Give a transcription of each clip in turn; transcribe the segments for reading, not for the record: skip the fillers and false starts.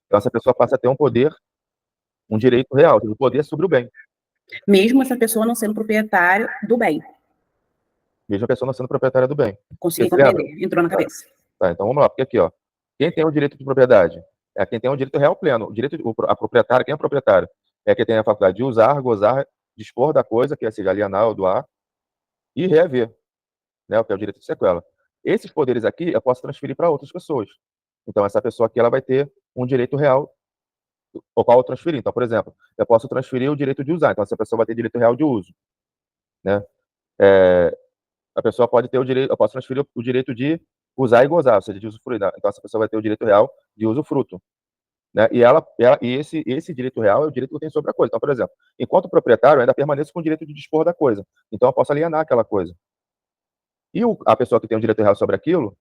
Então essa pessoa passa a ter um direito real, o poder sobre o bem. Mesmo essa pessoa não sendo proprietário do bem. Mesmo a pessoa não sendo proprietária do bem. Consegui compreender, entrou na cabeça. Tá, então vamos lá, porque aqui, ó, quem tem o direito de propriedade é quem tem o direito real pleno. A proprietária, quem é o proprietário? É quem tem a faculdade de usar, gozar, dispor da coisa, que é seja alienar ou doar, e reaver, né, o que é o direito de sequela. Esses poderes aqui eu posso transferir para outras pessoas. Então essa pessoa aqui ela vai ter um direito real o qual eu transferir. Então, por exemplo, eu posso transferir o direito de usar. Então essa pessoa vai ter direito real de uso, né? A pessoa pode ter o direito, eu posso transferir o direito de usar e gozar, ou seja, de usufruir. Né? Então essa pessoa vai ter o direito real de usufruto. Né? E esse direito real é o direito que eu tenho sobre a coisa. Então, por exemplo, enquanto proprietário, eu ainda permaneço com o direito de dispor da coisa. Então, eu posso alienar aquela coisa. E a pessoa que tem o direito real sobre aquilo,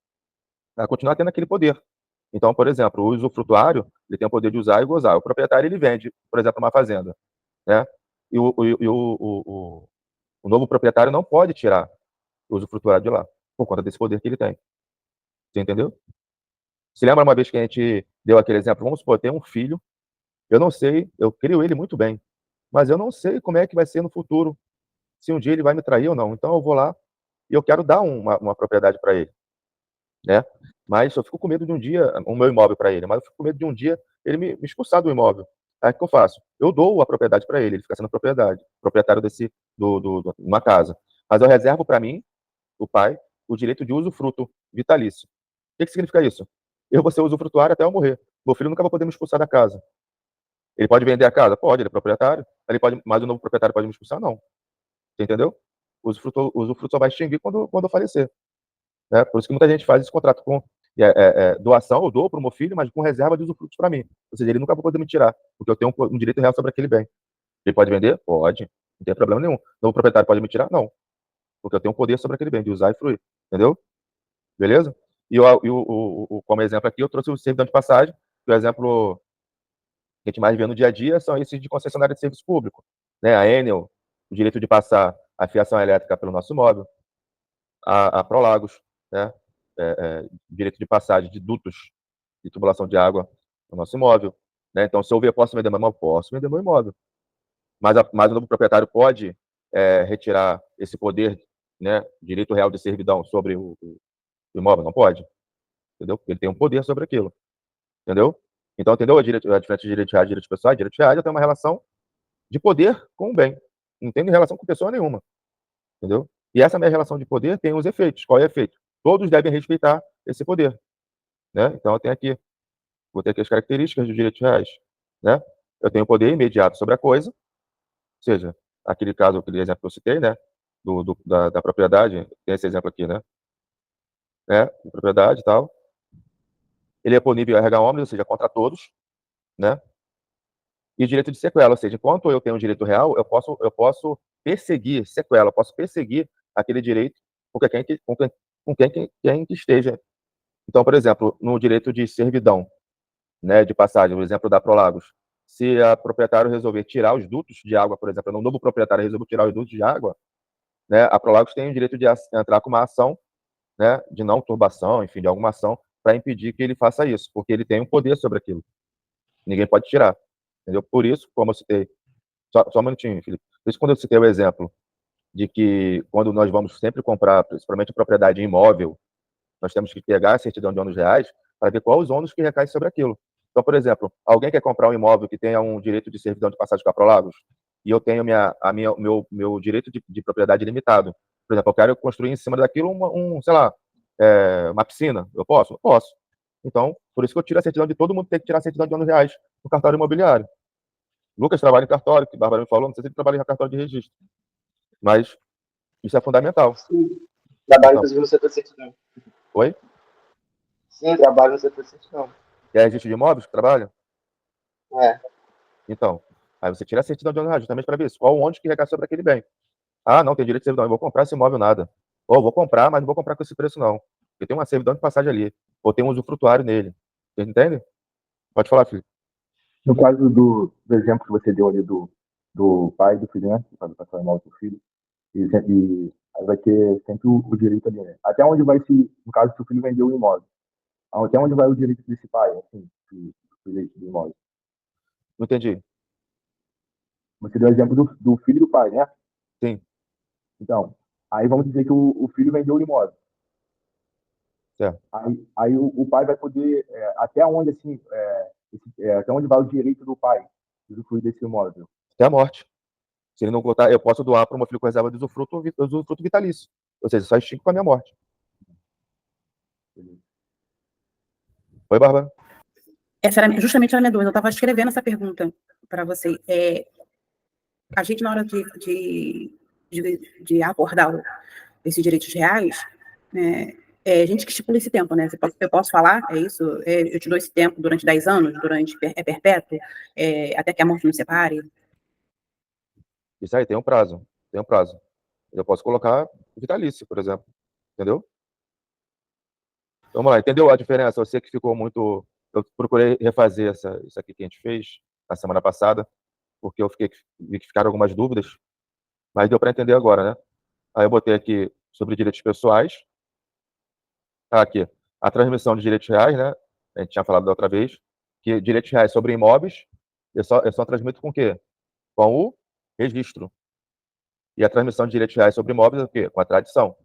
vai continuar tendo aquele poder. Então, por exemplo, o usufrutuário, ele tem o poder de usar e gozar. O proprietário, ele vende, por exemplo, uma fazenda. Né? E o novo proprietário não pode tirar o usufrutuário de lá, por conta desse poder que ele tem. Você entendeu? Se lembra uma vez que a gente deu aquele exemplo? Vamos supor, tem um filho, eu não sei, eu crio ele muito bem, mas eu não sei como é que vai ser no futuro, se um dia ele vai me trair ou não. Então eu vou lá e eu quero dar uma propriedade para ele, né? Mas eu fico com medo de um dia, o meu imóvel para ele, mas eu fico com medo de um dia ele me expulsar do imóvel. Aí o que eu faço? Eu dou a propriedade para ele fica sendo proprietário de uma casa. Mas eu reservo para mim, o pai, o direito de usufruto vitalício. O que significa isso? Eu vou ser usufrutuário até eu morrer. Meu filho nunca vai poder me expulsar da casa. Ele pode vender a casa? Pode, ele é proprietário. Mas o novo proprietário pode me expulsar? Não. Você entendeu? O usufruto só vai extinguir quando eu falecer. Né? Por isso que muita gente faz esse contrato com doação, eu dou para o meu filho, mas com reserva de usufrutos para mim. Ou seja, ele nunca vai poder me tirar, porque eu tenho um direito real sobre aquele bem. Ele pode vender? Pode. Não tem problema nenhum. O novo proprietário pode me tirar? Não. Porque eu tenho um poder sobre aquele bem, de usar e fruir. Entendeu? Beleza? Como exemplo aqui, eu trouxe o servidão de passagem, que o exemplo que a gente mais vê no dia a dia são esses de concessionária de serviço público. Né? A Enel, o direito de passar a fiação elétrica pelo nosso imóvel, a Prolagos, né? Direito de passagem de dutos de tubulação de água no nosso imóvel. Né? Então, se eu ver, posso vender meu imóvel? Posso vender meu imóvel. Mas o novo proprietário pode retirar esse poder, né, direito real de servidão sobre o imóvel? Não pode. Entendeu? Porque ele tem um poder sobre aquilo. Entendeu? Então, entendeu a diferença de direito reais e direitos pessoais? Direito reais já tem uma relação de poder com o bem. Não tem relação com pessoa nenhuma. Entendeu? E essa minha relação de poder tem os efeitos. Qual é o efeito? Todos devem respeitar esse poder. Né? Então, vou ter aqui as características dos direitos reais. Né? Eu tenho poder imediato sobre a coisa, ou seja, aquele exemplo que eu citei, né? Da propriedade, tem esse exemplo aqui, né? De propriedade e tal. Ele é punível RH omnes, ou seja, contra todos, né? E direito de sequela, ou seja, enquanto eu tenho um direito real, eu posso perseguir sequela, eu posso perseguir aquele direito com quem que esteja. Então, por exemplo, no direito de servidão, né, de passagem, o exemplo da Prolagos, se a proprietário resolver tirar os dutos de água, por exemplo, um novo proprietário resolver tirar os dutos de água, né, a Prolagos tem o direito de entrar com uma ação, né, de não turbação, enfim, de alguma ação, para impedir que ele faça isso, porque ele tem um poder sobre aquilo. Ninguém pode tirar. Entendeu? Por isso, como eu citei, só um minutinho, Felipe. Por isso, quando eu citei o exemplo de que quando nós vamos sempre comprar, principalmente propriedade imóvel, nós temos que pegar a certidão de ônus reais para ver quais os ônus que recaem sobre aquilo. Então, por exemplo, alguém quer comprar um imóvel que tenha um direito de servidão de passagem com a Prolagos e eu tenho meu direito de propriedade limitado. Por exemplo, eu quero construir em cima daquilo sei lá, uma piscina. Eu posso? Eu posso. Então, por isso que eu tiro a certidão de todo mundo tem que tirar a certidão de ônus reais no cartório imobiliário. Lucas trabalha em cartório, que a Bárbara me falou, não sei se ele trabalha em cartório de registro. Mas isso é fundamental. Sim. Trabalho, Então, inclusive, no setor certidão. oi? Sim, trabalho no setor certidão. É registro de imóveis que trabalha? É. Então, aí você tira a certidão de ônus justamente para ver qual onde que recai sobre aquele bem. Ah, não, tem direito de servidão, eu vou comprar esse imóvel nada. Ou vou comprar, mas não vou comprar com esse preço não. Porque tem uma servidão de passagem ali. Ou tem um usufrutuário nele. Você entende? Pode falar, filho. No caso do exemplo que você deu ali do pai e do filho, né? Para passar o imóvel para o filho, e aí vai ter sempre o direito ali, né? Até onde vai se, no caso, se o filho vendeu o imóvel, até onde vai o direito desse pai, assim, sujeito do imóvel. Não entendi. Você deu o exemplo do filho e do pai, né? Sim, Então, aí vamos dizer que o filho vendeu o imóvel. certo. Aí o pai vai poder, até onde, assim, até onde vai o direito do pai de usufruir desse imóvel? Até a morte. Se ele não contar, eu posso doar para o meu filho com reserva de usufruto vitalício. Ou seja, só extingue com a minha morte. Oi, Bárbara? Essa era justamente a minha dúvida. Eu estava escrevendo essa pergunta para você. A gente, na hora de abordar esses direitos reais, né, a gente que estipula esse tempo, né? Eu posso falar, é isso? Eu te dou esse tempo durante 10 anos, perpétuo, até que a morte nos separe? Isso aí tem um prazo. Tem um prazo. Eu posso colocar vitalício, por exemplo. Entendeu? Vamos lá, entendeu a diferença? Você que ficou muito. Eu procurei refazer isso aqui que a gente fez na semana passada, porque vi que ficaram algumas dúvidas, mas deu para entender agora, né? Aí eu botei aqui sobre direitos pessoais. Aqui, a transmissão de direitos reais, né? A gente tinha falado da outra vez, que direitos reais sobre imóveis, eu só transmito com o quê? Com o registro. E a transmissão de direitos reais sobre imóveis é o quê? Com a tradição.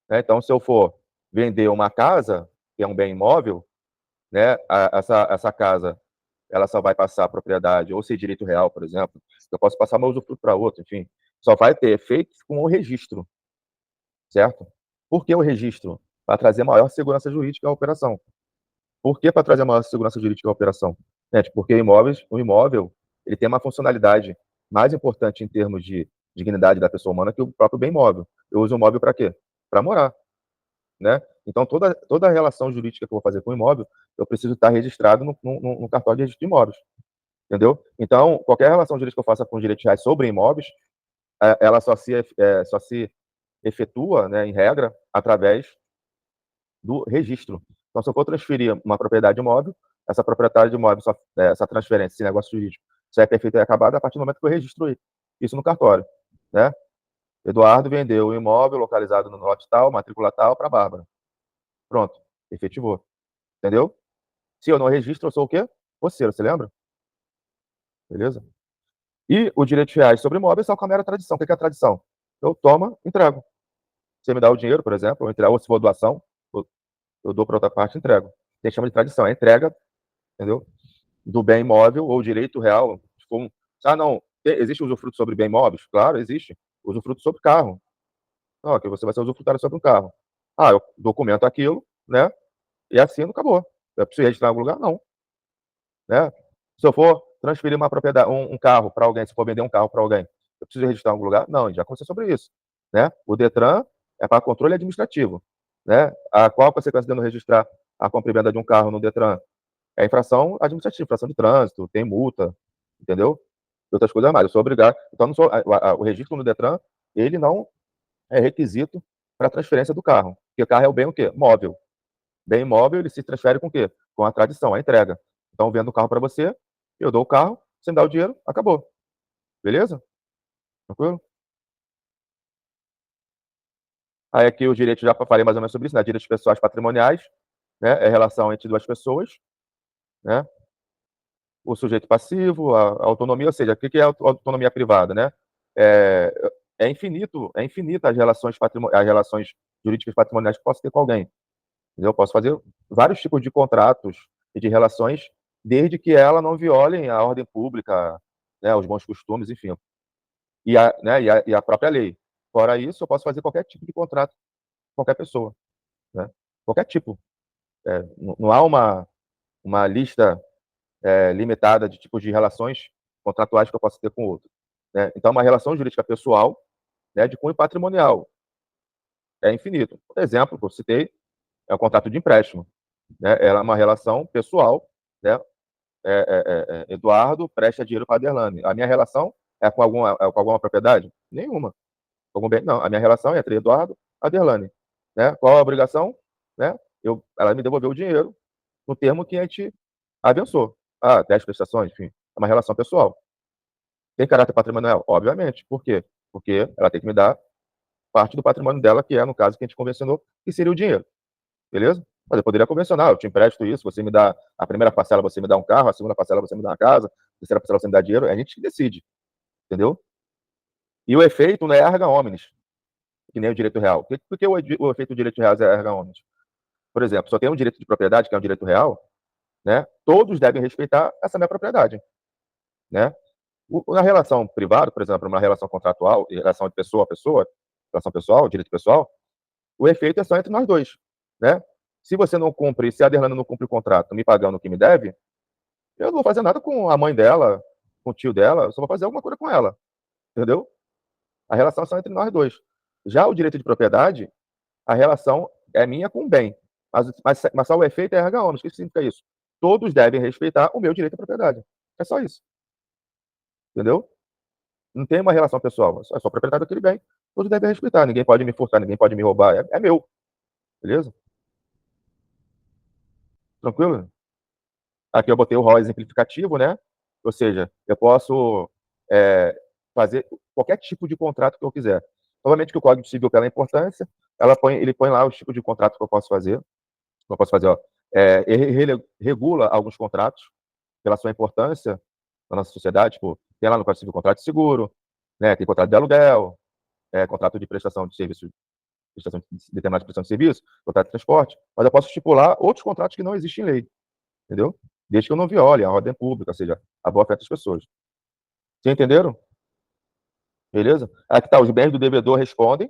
Né? Então, se eu for vender uma casa, que é um bem imóvel, né? Essa casa, ela só vai passar a propriedade, ou ser direito real, por exemplo, eu posso passar meu usufruto para outro, enfim, só vai ter efeito com o registro, certo? Por que o registro? Para trazer maior segurança jurídica à operação. Por que para trazer maior segurança jurídica à operação? Gente, porque o imóvel, ele tem uma funcionalidade mais importante em termos de dignidade da pessoa humana que o próprio bem imóvel. Eu uso o imóvel para quê? Para morar, né? Então, toda a relação jurídica que eu vou fazer com o imóvel, eu preciso estar registrado no cartório de registro de imóveis, entendeu? Então, qualquer relação jurídica que eu faça com direitos reais sobre imóveis, ela só se efetua, né, em regra, através do registro. Então, se eu for transferir uma propriedade imóvel, essa propriedade imóvel, essa transferência, esse negócio jurídico, só é perfeito e acabado a partir do momento que eu registro isso no cartório, né? Eduardo vendeu o imóvel localizado no lote tal, matrícula tal, para Bárbara. Pronto, efetivou. Entendeu? Se eu não registro, eu sou o quê? Poceiro, você lembra? Beleza? E o direito reais sobre imóveis só com a mera tradição. O que é a tradição? Eu tomo, entrego. Você me dá o dinheiro, por exemplo, ou se for doação, eu dou para outra parte e entrego. A gente chama de tradição, é entrega, entendeu? Do bem imóvel ou direito real. Não, existe usufruto sobre bem imóveis? Claro, existe. Usufruto sobre carro. Não, que você vai ser usufrutário sobre um carro. Eu documento aquilo, né? E assino, acabou. Eu preciso registrar em algum lugar? Não. Né? Se eu for transferir uma propriedade, um carro para alguém, se for vender um carro para alguém, eu preciso registrar em algum lugar? Não, já conversei sobre isso. Né? O Detran é para controle administrativo. Né? Qual a consequência de não registrar a compra e venda de um carro no Detran? É infração administrativa, infração de trânsito, tem multa, entendeu? E outras coisas mais. Eu sou obrigado. Então, o registro no Detran, ele não é requisito para transferência do carro. Porque o carro é o bem o quê? Móvel. Bem imóvel, ele se transfere com o quê? Com a tradição, a entrega. Então, eu vendo o carro para você, eu dou o carro, você me dá o dinheiro, acabou. Beleza? Tranquilo? Aí aqui os direitos, já falei mais ou menos sobre isso, né? Direitos pessoais patrimoniais, né? É relação entre duas pessoas, né? O sujeito passivo, a autonomia, ou seja, o que é a autonomia privada, né? É, é infinita as relações jurídicas patrimoniais que eu posso ter com alguém. Entendeu? Eu posso fazer vários tipos de contratos e de relações, desde que ela não violem a ordem pública, né, os bons costumes, enfim, e a própria lei. Fora isso, eu posso fazer qualquer tipo de contrato com qualquer pessoa, né? Qualquer tipo. Não há uma lista limitada de tipos de relações contratuais que eu possa ter com o outro. Né? Então, uma relação jurídica pessoal, né, de cunho patrimonial é infinito. Por exemplo, que eu citei, é o contrato de empréstimo. Né? Ela é uma relação pessoal, né? Eduardo presta dinheiro para Aderlane. A minha relação é com alguma propriedade? Nenhuma. Algum bem? Não. A minha relação é entre Eduardo e Aderlane. Né? Qual a obrigação? Né? Ela me devolveu o dinheiro no termo que a gente avançou. 10 prestações, enfim. É uma relação pessoal. Tem caráter patrimonial? Obviamente. Por quê? Porque ela tem que me dar parte do patrimônio dela, que é, no caso, que a gente convencionou, que seria o dinheiro. Beleza? Mas eu poderia convencionar, eu te empresto isso, você me dá a primeira parcela, você me dá um carro, a segunda parcela você me dá uma casa, a terceira parcela você me dá dinheiro, é a gente que decide, entendeu? E o efeito não é erga omnes, que nem o direito real. Por que o efeito do direito real é erga omnes? Por exemplo, só tem um direito de propriedade, que é um direito real, né? Todos devem respeitar essa minha propriedade, né? Na relação privada, por exemplo, uma relação contratual, relação de pessoa a pessoa, relação pessoal, direito pessoal, o efeito é só entre nós dois, né? Se você não cumpre, se a Aderlana não cumpre o contrato me pagando o que me deve, eu não vou fazer nada com a mãe dela, com o tio dela, eu só vou fazer alguma coisa com ela, entendeu? A relação é só entre nós dois. Já o direito de propriedade, a relação é minha com o bem. Mas só o efeito é erga omnes. O que significa isso? Todos devem respeitar o meu direito à propriedade. É só isso. Entendeu? Não tem uma relação pessoal. É só proprietário daquele bem. Todos devem respeitar. Ninguém pode me furtar, ninguém pode me roubar. É meu. Beleza? Tranquilo? Aqui eu botei o rol exemplificativo, né? Ou seja, eu posso fazer qualquer tipo de contrato que eu quiser. Obviamente que o Código Civil, pela importância, ele põe lá os tipos de contrato que eu posso fazer. Eu posso fazer, ó, ele regula alguns contratos pela sua importância na nossa sociedade. Tipo, tem lá no Código Civil contrato de seguro, né? Tem contrato de aluguel, contrato de prestação de serviço, prestação de determinada prestação de serviço, contrato de transporte. Mas eu posso estipular outros contratos que não existem em lei, entendeu? Desde que eu não viole a ordem pública, ou seja, a boa-fé das pessoas. Vocês entenderam? Beleza? Aqui tá, os bens do devedor respondem,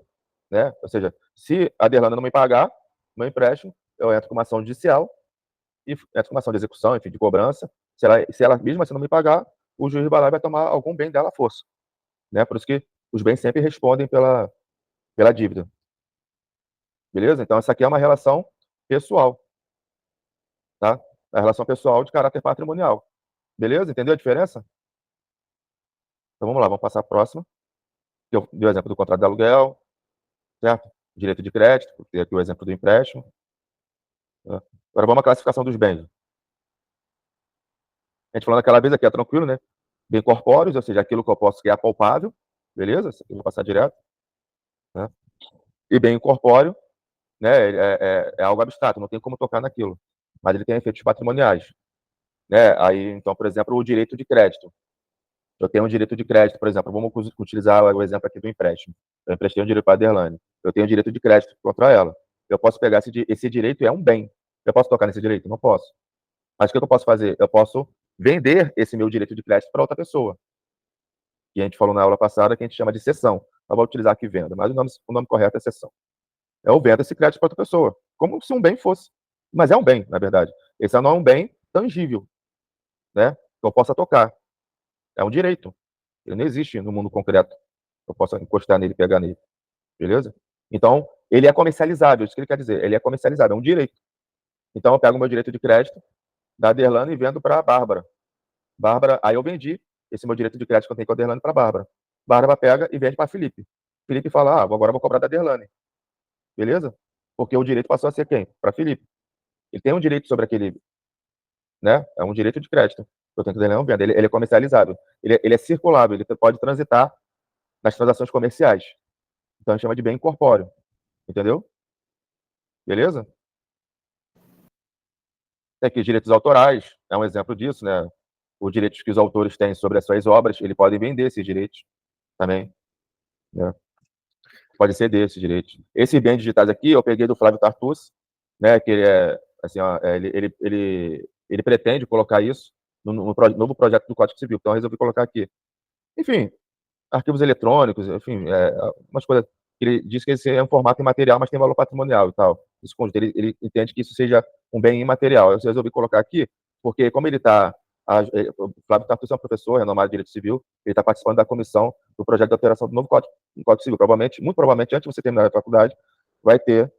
né? Ou seja, se a Aderlana não me pagar meu empréstimo, eu entro com uma ação judicial e entro com uma ação de execução, enfim, de cobrança. Se ela mesmo assim não me pagar, o juiz vai lá e vai tomar algum bem dela à força, né? Por isso que os bens sempre respondem pela dívida. Beleza? Então, essa aqui é uma relação pessoal, tá? É a relação pessoal de caráter patrimonial. Beleza? Entendeu a diferença? Então, vamos lá, vamos passar a próxima. Eu dei o exemplo do contrato de aluguel, certo? Direito de crédito, tem aqui o exemplo do empréstimo. Tá? Agora vamos à classificação dos bens. A gente falando aquela vez aqui, é tranquilo, né? Bem corpóreos, ou seja, aquilo que eu posso que é palpável, beleza? Isso aqui eu vou passar direto. Né? E bem incorpóreo, né? É algo abstrato, não tem como tocar naquilo. Mas ele tem efeitos patrimoniais. Né? Aí, então, por exemplo, o direito de crédito. Eu tenho um direito de crédito, por exemplo, vamos utilizar o exemplo aqui do empréstimo. Eu emprestei um direito para a Aderlane. Eu tenho um direito de crédito contra ela. Eu posso pegar esse direito, é um bem. Eu posso tocar nesse direito? Não posso. Mas o que eu posso fazer? Eu posso vender esse meu direito de crédito para outra pessoa. E a gente falou na aula passada que a gente chama de cessão. Eu vou utilizar aqui venda, mas o nome correto é cessão. Eu vendo esse crédito para outra pessoa, como se um bem fosse. Mas é um bem, na verdade. Esse não é um bem tangível, né? Que eu possa tocar. É um direito. Ele não existe no mundo concreto. Eu posso encostar nele, pegar nele. Beleza? Então, ele é comercializável. Isso que ele quer dizer. Ele é comercializável, é um direito. Então, eu pego o meu direito de crédito da Aderlane e vendo para a Bárbara. Bárbara, aí eu vendi esse meu direito de crédito que eu tenho com a Aderlane para a Bárbara. Bárbara pega e vende para Felipe. Felipe fala, agora eu vou cobrar da Aderlane. Beleza? Porque o direito passou a ser quem? Para Felipe. Ele tem um direito sobre aquele, né? É um direito de crédito. Eu tenho que Aderlane venda. Ele é comercializável. Ele é circulável. Ele pode transitar nas transações comerciais. Então a gente chama de bem incorpóreo. Entendeu? Beleza? Tem aqui os direitos autorais. É um exemplo disso, né? Os direitos que os autores têm sobre as suas obras, ele pode vender esses direitos também. Né? Pode ser desses direitos. Esses bens digitais aqui, eu peguei do Flávio Tartucci, né? Que ele é, assim, ó, ele pretende colocar isso no novo projeto do Código Civil. Então, eu resolvi colocar aqui. Enfim, arquivos eletrônicos, enfim, umas coisas. Ele diz que esse é um formato imaterial, mas tem valor patrimonial e tal. Ele entende que isso seja um bem imaterial. Eu resolvi colocar aqui, porque como ele está. O Flávio Tartucci é um professor renomado de Direito Civil, ele está participando da comissão do projeto de alteração do novo Código Civil. Muito provavelmente, antes de você terminar a faculdade, vai ter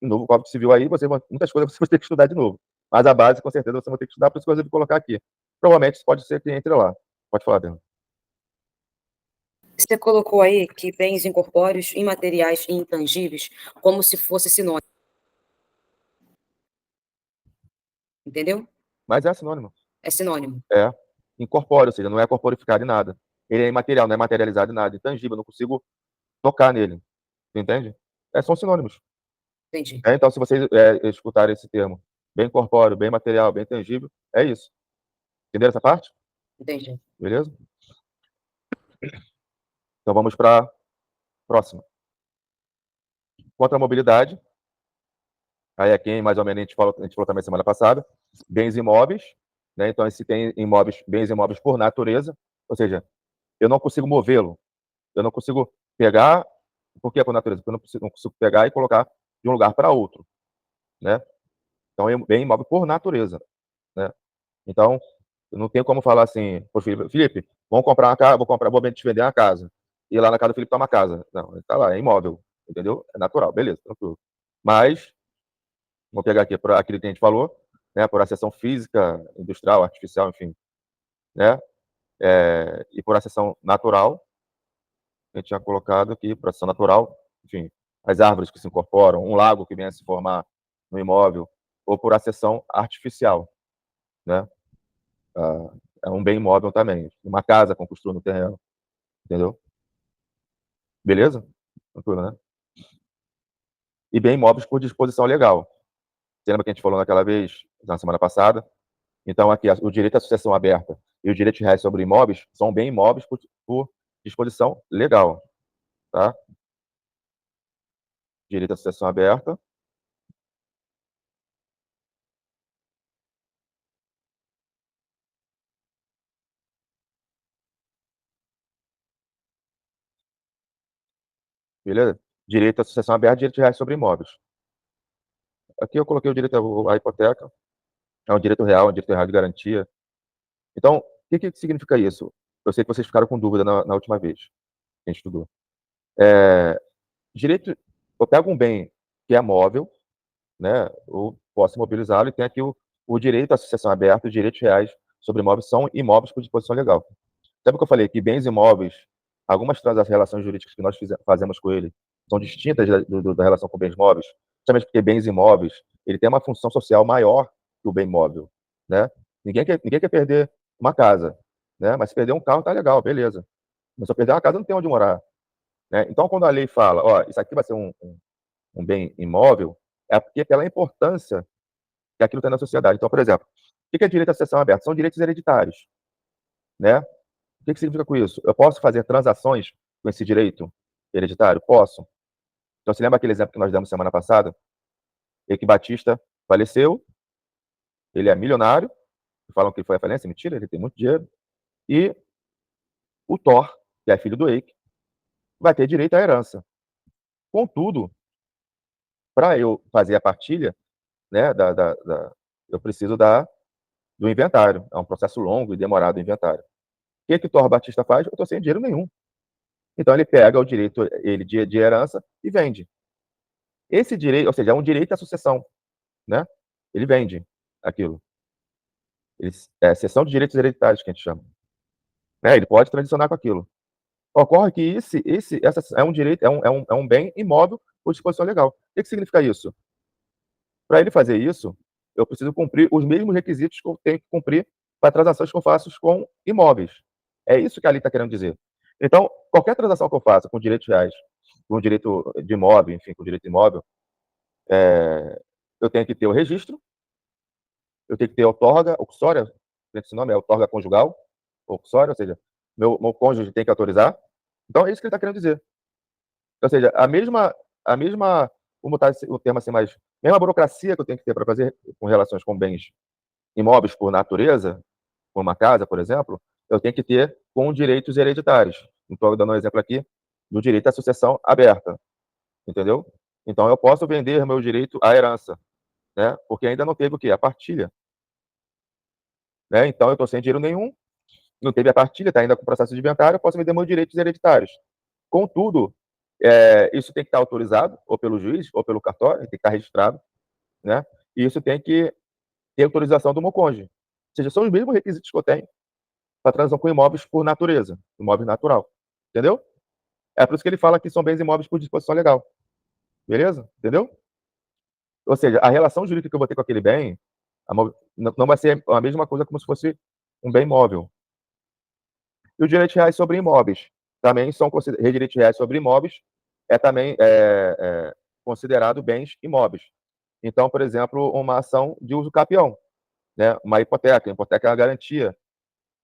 um novo Código Civil aí, muitas coisas você vai ter que estudar de novo. Mas a base, com certeza, você vai ter que estudar, por isso que eu resolvi colocar aqui. Provavelmente, isso pode ser que entre lá. Pode falar, Bernardo. Você colocou aí que bens incorpóreos, imateriais e intangíveis, como se fosse sinônimo. Entendeu? Mas é sinônimo. É sinônimo. É. Incorpóreo, ou seja, não é corporificado em nada. Ele é imaterial, não é materializado em nada. Intangível, eu não consigo tocar nele. Entende? São sinônimos. Entendi. Então, se vocês escutarem esse termo, bem corpóreo, bem material, bem tangível, é isso. Entenderam essa parte? Entendi. Beleza? Então, vamos para a próxima. Quanto à mobilidade, aí aqui, mais ou menos, a gente falou também semana passada, bens imóveis, né? Então, se tem bens imóveis por natureza, ou seja, eu não consigo movê-lo, eu não consigo pegar, por que por natureza? Porque eu não consigo pegar e colocar de um lugar para outro, né? Então, é bem imóvel por natureza, né? Então, eu não tenho como falar assim, pô, Felipe, vamos comprar uma casa, vou te vender uma casa. E lá na casa do Felipe tá uma casa. Não, ele tá lá, é imóvel, entendeu? É natural, beleza, tranquilo. Mas, vou pegar aqui para aquilo que a gente falou, né, por acessão física, industrial, artificial, enfim, né? E por acessão natural, a gente tinha colocado aqui, por acessão natural, enfim, as árvores que se incorporam, um lago que venha a se formar no imóvel, ou por acessão artificial, né? É um bem imóvel também. Uma casa com construção no terreno, entendeu? Beleza? Tranquilo, né? E bem imóveis por disposição legal. Você lembra que a gente falou naquela vez, na semana passada? Então, aqui, o direito à sucessão aberta e o direito de reais sobre imóveis são bem imóveis por disposição legal, tá? Direito à sucessão aberta. Beleza? Direito à sucessão aberta e direito de reais sobre imóveis. Aqui eu coloquei o direito à hipoteca. É um direito real, um direito real de garantia. Então, o que significa isso? Eu sei que vocês ficaram com dúvida na última vez que a gente estudou. Direito, eu pego um bem que é móvel, né? Eu posso imobilizá-lo e tem aqui o direito à sucessão aberta, os direitos reais sobre imóveis são imóveis por disposição legal. Sabe o que eu falei? Que bens imóveis, algumas relações jurídicas que nós fazemos com ele são distintas da relação com bens móveis, justamente porque bens imóveis, ele tem uma função social maior que o bem móvel, né? Ninguém quer perder uma casa, né? Mas se perder um carro, tá legal, beleza. Mas se eu perder uma casa, não tem onde morar, né? Então, quando a lei fala, ó, isso aqui vai ser um bem imóvel, é porque pela importância que aquilo tem na sociedade. Então, por exemplo, o que é direito à sucessão aberta? São direitos hereditários, né? O que significa com isso? Eu posso fazer transações com esse direito hereditário? Posso. Então, se lembra aquele exemplo que nós demos semana passada? Eike Batista faleceu, ele é milionário, falam que ele foi à falência, mentira, ele tem muito dinheiro, e o Thor, que é filho do Eike, vai ter direito à herança. Contudo, para eu fazer a partilha, né, eu preciso do inventário. É um processo longo e demorado o inventário. O que Thor Batista faz? Eu estou sem dinheiro nenhum. Então ele pega o direito de herança e vende. Esse direito, ou seja, é um direito à sucessão, né? Ele vende aquilo. É a cessão de direitos hereditários que a gente chama. Né? Ele pode transicionar com aquilo. Ocorre que essa é um direito, é um bem imóvel por disposição legal. O que significa isso? Para ele fazer isso, eu preciso cumprir os mesmos requisitos que eu tenho que cumprir para transações que eu faço com imóveis. É isso que a lei está querendo dizer. Então, qualquer transação que eu faça com direitos reais, com direito de imóvel, enfim, com direito imóvel, eu tenho que ter o registro, eu tenho que ter a outorga, uxória, esse nome é outorga conjugal, uxória, ou seja, meu cônjuge tem que autorizar. Então, é isso que ele está querendo dizer. Ou seja, vou botar o termo assim, mas mesma burocracia que eu tenho que ter para fazer com relações com bens imóveis por natureza, por uma casa, por exemplo, eu tenho que ter com direitos hereditários. Estou dando um exemplo aqui do direito à sucessão aberta, entendeu? Então, eu posso vender meu direito à herança, né? Porque ainda não teve o quê? A partilha. Né? Então, eu estou sem dinheiro nenhum, não teve a partilha, está ainda com o processo de inventário, eu posso vender meus direitos hereditários. Contudo, isso tem que estar autorizado, ou pelo juiz, ou pelo cartório, tem que estar registrado, né? E isso tem que ter autorização do meu cônjuge. Ou seja, são os mesmos requisitos que eu tenho para transação com imóveis por natureza, imóvel natural. Entendeu? É por isso que ele fala que são bens imóveis por disposição legal. Beleza? Entendeu? Ou seja, a relação jurídica que eu vou ter com aquele bem não vai ser a mesma coisa como se fosse um bem imóvel. E os direitos reais sobre imóveis também são considerados. Direitos reais sobre imóveis também considerado bens imóveis. Então, por exemplo, uma ação de uso capião, né? Uma hipoteca. A hipoteca é uma garantia,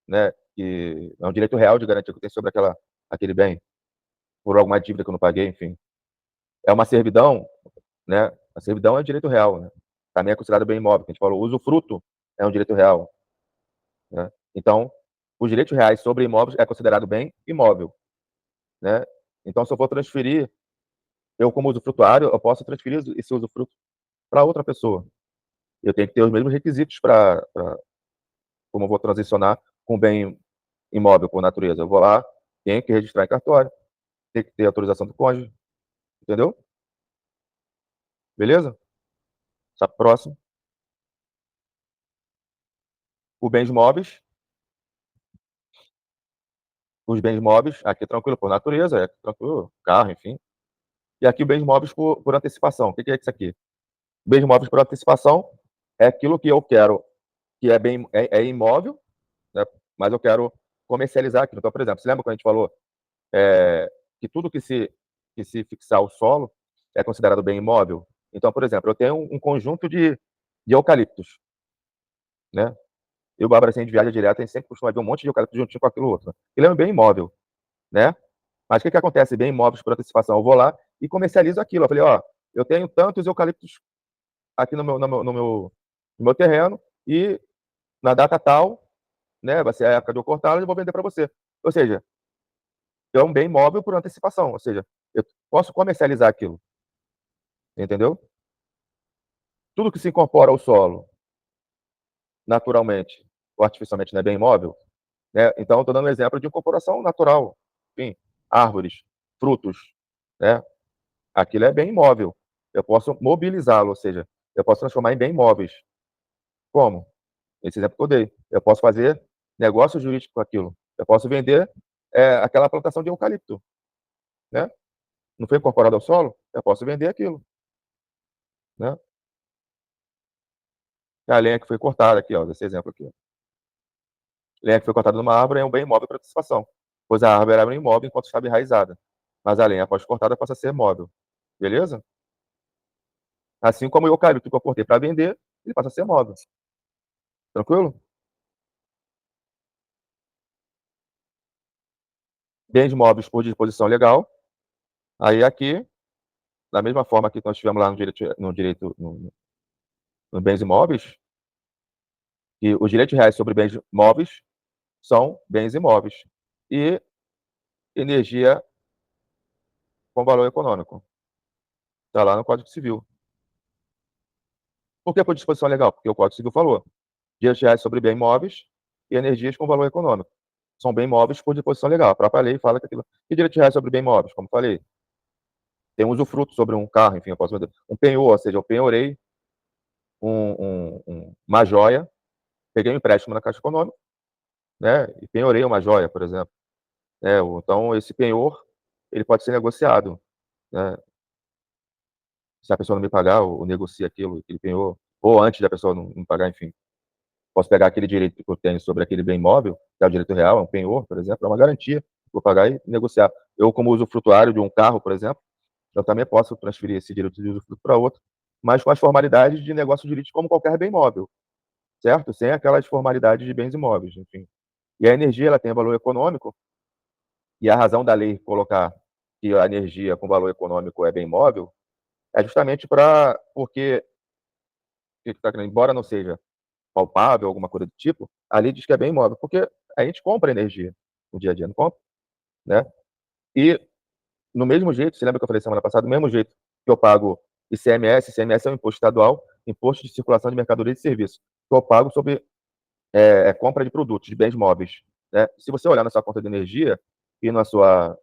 né? Que é um direito real de garantia que eu tenho sobre aquele bem, por alguma dívida que eu não paguei, enfim. É uma servidão, né? A servidão é um direito real, né? Também é considerado bem imóvel. A gente falou, o usufruto é um direito real, né? Então, os direitos reais sobre imóveis é considerado bem imóvel, né? Então, se eu for transferir, eu como usufrutuário, eu posso transferir esse usufruto para outra pessoa. Eu tenho que ter os mesmos requisitos para como eu vou transicionar com bem imóvel por natureza. Eu vou lá, tenho que registrar em cartório, tem que ter autorização do cônjuge, entendeu? Beleza? Tá próximo. Os bens móveis. Os bens móveis, aqui tranquilo por natureza, é tranquilo, carro, enfim. E aqui os bens móveis por antecipação. O que é isso aqui? Bens móveis por antecipação é aquilo que eu quero, que é imóvel, né? Mas eu quero comercializar aquilo. Então, por exemplo, você lembra quando a gente falou que tudo que se fixar ao solo é considerado bem imóvel? Então, por exemplo, eu tenho um conjunto de eucaliptos, né? Eu, Bárbara, assim, de viagem direta, a gente sempre costuma ver um monte de eucalipto juntinho com aquilo outro. Ele é um bem imóvel, né? Mas o que acontece? Bem imóveis por antecipação. Eu vou lá e comercializo aquilo. Eu falei, ó, eu tenho tantos eucaliptos aqui no meu terreno e na data tal, né, vai ser a época de eu cortá-lo e vou vender para você. Ou seja, é um bem imóvel por antecipação. Ou seja, eu posso comercializar aquilo. Entendeu? Tudo que se incorpora ao solo, naturalmente ou artificialmente, não é bem imóvel, né? Então, estou dando um exemplo de incorporação natural. Enfim, árvores, frutos, né? Aquilo é bem imóvel. Eu posso mobilizá-lo, ou seja, eu posso transformar em bem imóveis. Como? Esse exemplo que eu dei. Eu posso fazer negócio jurídico com aquilo. Eu posso vender aquela plantação de eucalipto, né? Não foi incorporado ao solo? Eu posso vender aquilo, né? A lenha que foi cortada aqui, ó, desse exemplo aqui. Lenha que foi cortada numa árvore é um bem imóvel para antecipação, pois a árvore era imóvel enquanto estava enraizada. Mas a lenha, após cortada, passa a ser móvel. Beleza? Assim como o eucalipto que eu cortei para vender, ele passa a ser móvel. Tranquilo? Bens móveis por disposição legal. Aí aqui, da mesma forma que nós tivemos lá no bens imóveis, que os direitos reais sobre bens móveis são bens imóveis. E energia com valor econômico. Está lá no Código Civil. Por que por disposição legal? Porque o Código Civil falou. Direitos reais sobre bens imóveis e energias com valor econômico. São bens móveis por disposição legal. A própria lei fala que aquilo. E direitos reais sobre bens móveis, como falei? Tem um usufruto sobre um carro, enfim, eu posso vender. Um penhor, ou seja, eu penhorei uma joia, peguei um empréstimo na Caixa Econômica, né, e penhorei uma joia, por exemplo. Então, esse penhor, ele pode ser negociado, né? Se a pessoa não me pagar, eu negocio aquilo que ele penhor, ou antes da pessoa não pagar, enfim. Posso pegar aquele direito que eu tenho sobre aquele bem imóvel, que é o direito real, é um penhor, por exemplo, é uma garantia, vou pagar e negociar. Eu, como usufrutuário de um carro, por exemplo, eu também posso transferir esse direito de usufruto para outro, mas com as formalidades de negócio jurídico como qualquer bem imóvel, certo? Sem aquelas formalidades de bens imóveis, enfim. E a energia, ela tem valor econômico, e a razão da lei colocar que a energia com valor econômico é bem imóvel é justamente porque, embora não seja palpável, alguma coisa do tipo, a lei diz que é bem imóvel, porque a gente compra energia no dia a dia, não compra, né? E no mesmo jeito, você lembra que eu falei semana passada, do mesmo jeito que eu pago ICMS é um imposto estadual, imposto de circulação de mercadoria e serviço, que eu pago sobre compra de produtos, de bens móveis, né? Se você olhar na sua conta de energia e na sua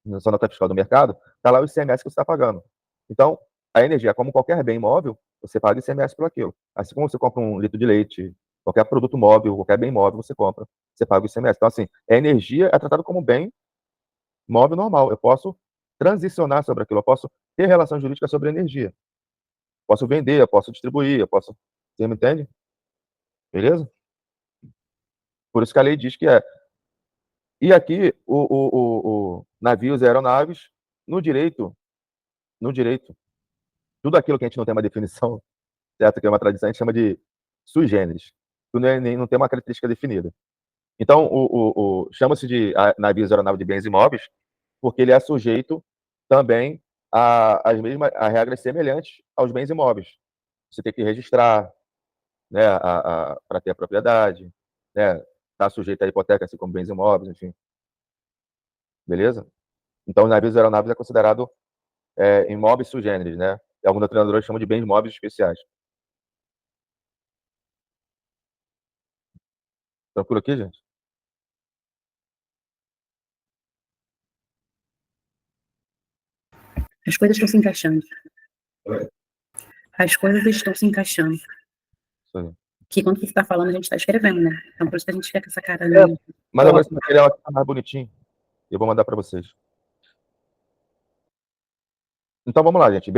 nota fiscal do mercado, está lá o ICMS que você está pagando. Então, a energia, como qualquer bem móvel, você paga ICMS por aquilo. Assim como você compra um litro de leite, qualquer produto móvel, qualquer bem móvel, você compra, você paga o ICMS. Então, assim, a energia é tratada como bem móvel normal. Eu posso transicionar sobre aquilo, eu posso ter relação jurídica sobre a energia. Posso vender, eu posso distribuir, eu posso. Você me entende? Beleza? Por isso que a lei diz que é. E aqui, navios e aeronaves, no direito no direito, tudo aquilo que a gente não tem uma definição, certo? Que é uma tradição, a gente chama de sui generis. Tudo não tem uma característica definida. Então, chama-se de navio aeronave de bens imóveis, porque ele é sujeito também a regras semelhantes aos bens imóveis. Você tem que registrar, né, para ter a propriedade, né, está sujeito à hipoteca, assim como bens imóveis, enfim. Beleza? Então, os navios aeronaves é considerado imóveis sui generis, né? E alguns doutrinadores chamam de bens móveis especiais. Tranquilo aqui, gente? As coisas estão se encaixando. Oi? As coisas estão se encaixando. Isso aí. Que quando você está falando, a gente está escrevendo, né? Então, por isso que a gente fica com essa cara. Mas agora esse material aqui tá mais bonitinho. Eu vou mandar para vocês. Então, vamos lá, gente.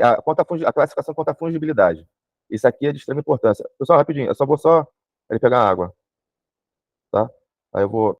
A classificação quanto à fungibilidade. Isso aqui é de extrema importância. Pessoal, rapidinho. Eu só vou ele pegar água. Tá? Aí eu vou